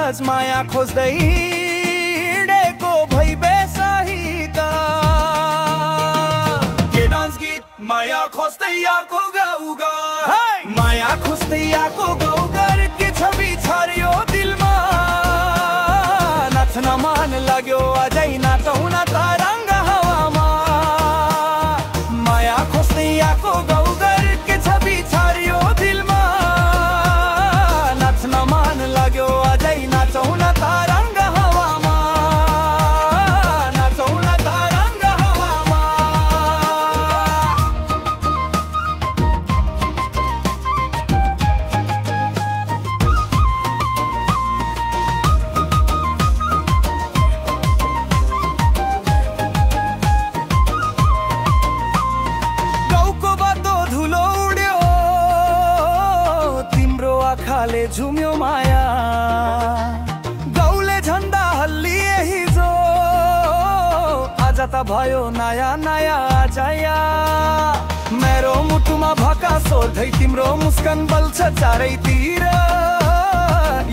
आज माया खोज्दै हिँडेको भई बेसहीका के डान्स गीत माया खोज्दै आएको गाउँगा माया खोज्दै आएको गाउँघर के छवि छर्यो दिलमा नाच्न मन लाग्यो अझै नाचौँ न तरङ्ग हावामा माया खोज्दै आएको गाउँघर के छवि छर्यो दिलमा नाच्न मन लाग्यो अझै नाचौँ न तरङ्ग हावामा नाचौँ न तरङ्ग हावामा आँखाले झुम्यो माया गाउँले झन्डा हल्लिए हिजो आज त भयो नयाँ नयाँ आजया मेरो मुटुमा भका सोध्दै तिम्रो मुस्कान बल्छ चारैतिर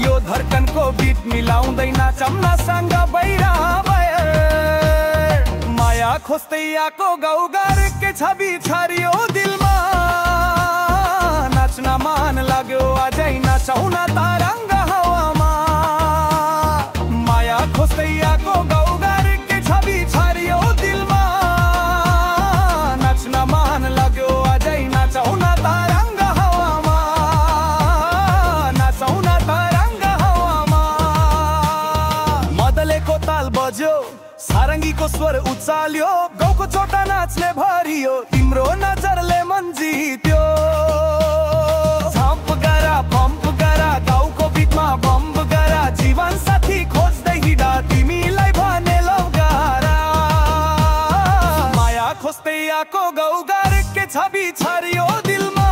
यो धड्कनको बिट मिलाउँदै नाचौँ न सँग बैरा बयर माया खोज्दै आएको गाउँघर के छवि छर्यो दिलमा नाच्न मन लाग्यो अझै नाचौँ न तरङ्ग हावामा माया खोज्दै आएको गाउँघर के छवि छर्यो दिलमा नाच्न मन लाग्यो अझै नाचौँ न तरङ्ग हावामा नाचौँ न तरङ्ग हावामा मदलेको ताल बज्यो सारङ्गीको स्वर उचाल्यो गाउँको चोटा नाच्ने भरियो तिम्रो नजरले मन जित्यो बम्प गरा गाउँको बिचमा बम्प गरा जीवन साथी खोज्दै हिँडा तिमीलाई भने लौगारा माया खोज्दै आएको गाउँघर के छवि छर्यो दिलमा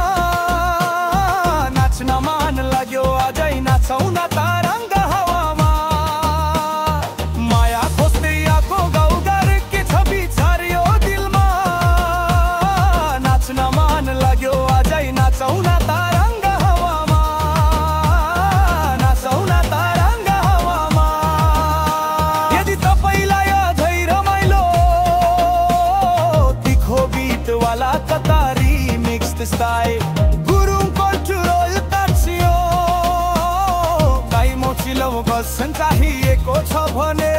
नाच्न मन लाग्यो अझै नाचौँ न तरङ्ग हावामा माया खोज्दै आएको गाउँघर के छवि छर्यो दिलमा नाच्न मन लाग्यो अझै नाचौँ न तरङ्ग गुरुङ कल्चरल ताछियो गाई मोचिलो बस्न चाहिएको छ भने